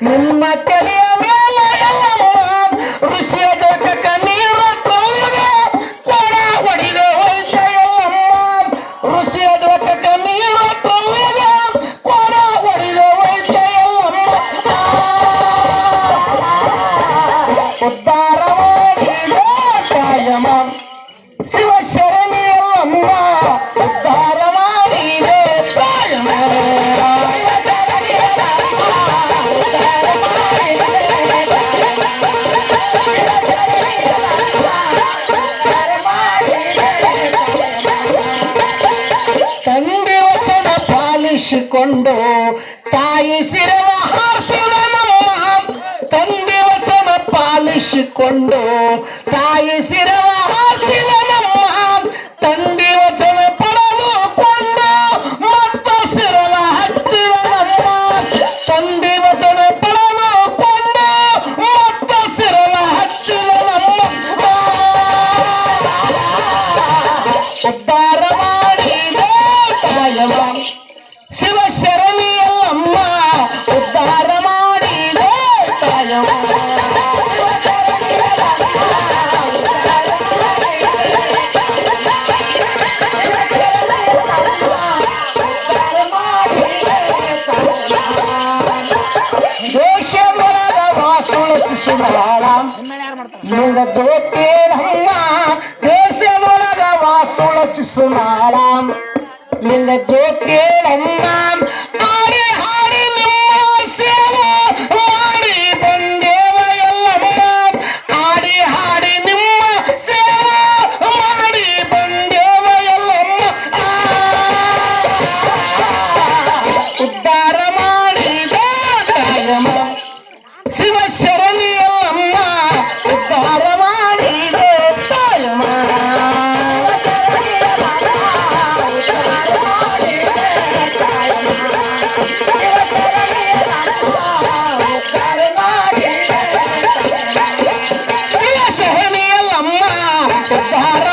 ನಿಮ್ಮ ತಲೆಯ ಮೇಲೆ ಋಷಿಯ ಜಗಕ್ಕ ನೀರು ತೊಳೆದು ಕೊಡ ಹೊಡಿದ ವೈಷಯಮ್ಮ ಋಷಿಯ ಜಗಕ್ಕ ನೀರು ತೊಳೆದು ಕೊಡ ಹೊಡಿದ ವೈಷಯಮ್ಮ ಉದ್ಧಾರ ಮಾಡಿದ ಕಾಯಮ ಶಿವಶರಣೆಯಲ್ಲಮ್ಮ ಉದ್ಧಾರ ಮಾಡಿದೆ ಕಾಯಮ ತಂದೆ ವಚನ ಪಾಲಿಸಿಕೊಂಡು ತಾಯಿ ಶಿರವ ಹಾರಿಸಿದ ನಮ್ಮ ತಂದೆ ವಚನ ಪಾಲಿಸಿಕೊಂಡು ತಾಯಿ ಶಿರವ ಹಾರಿಸಿದ ನಮ್ಮ ತಂದೆ ವಚನ ಪಡೆದುಕೊಂಡು ಮತ್ತು ಶಿರವ ಹಚ್ಚಿದ ನಮ್ಮ ತಂದೆ ವಚನ ಪಡೆದುಕೊಂಡು ಮತ್ತು ಶಿರವ ಹಚ್ಚಿದ ನಮ್ಮ ಉದ್ಧಾರ ಮಾಡಿದ ಕಾಯಮ ಶಿವಶರಣೆಯಲ್ಲಮ್ಮ ಉದ್ಧಾರ ಮಾಡಿದ ಕಾಯಮ ದೇಶದೊಳಗ ವಾಸುಳ ಶಿಶುನಾಳ ಲಿಂಗ ಜ್ಯೋತಿರಮ್ಮ ದೇಶದೊಳಗ ವಾಸುಳ ಶಿಶುನಾಳ ಲಿಂಗ ಜ್ಯೋತಿರಮ್ಮ ಆಡಿ ಹಾಡಿ ನಿಮ್ಮ ಸೇವೆ ಮಾಡಿ ಬಂದೇವ ಎಲ್ಲಮ್ಮ ಆಡಿ ಹಾಡಿ ನಿಮ್ಮ ಸೇವೆ ಮಾಡಿ ಬಂದೇವ ಎಲ್ಲಮ್ಮ ಉದ್ಧಾರ ಮಾಡಿದ ಕಾಯಮ ಶಿವಶರಣೆಯಲ್ಲಮ್ಮ ಉದ್ಧಾರ ಮಾಡಿದ ಕಾಯಮ ಶಿವಶರಣೆಯಲ್ಲಮ್ಮ ಉದ್ಧಾರ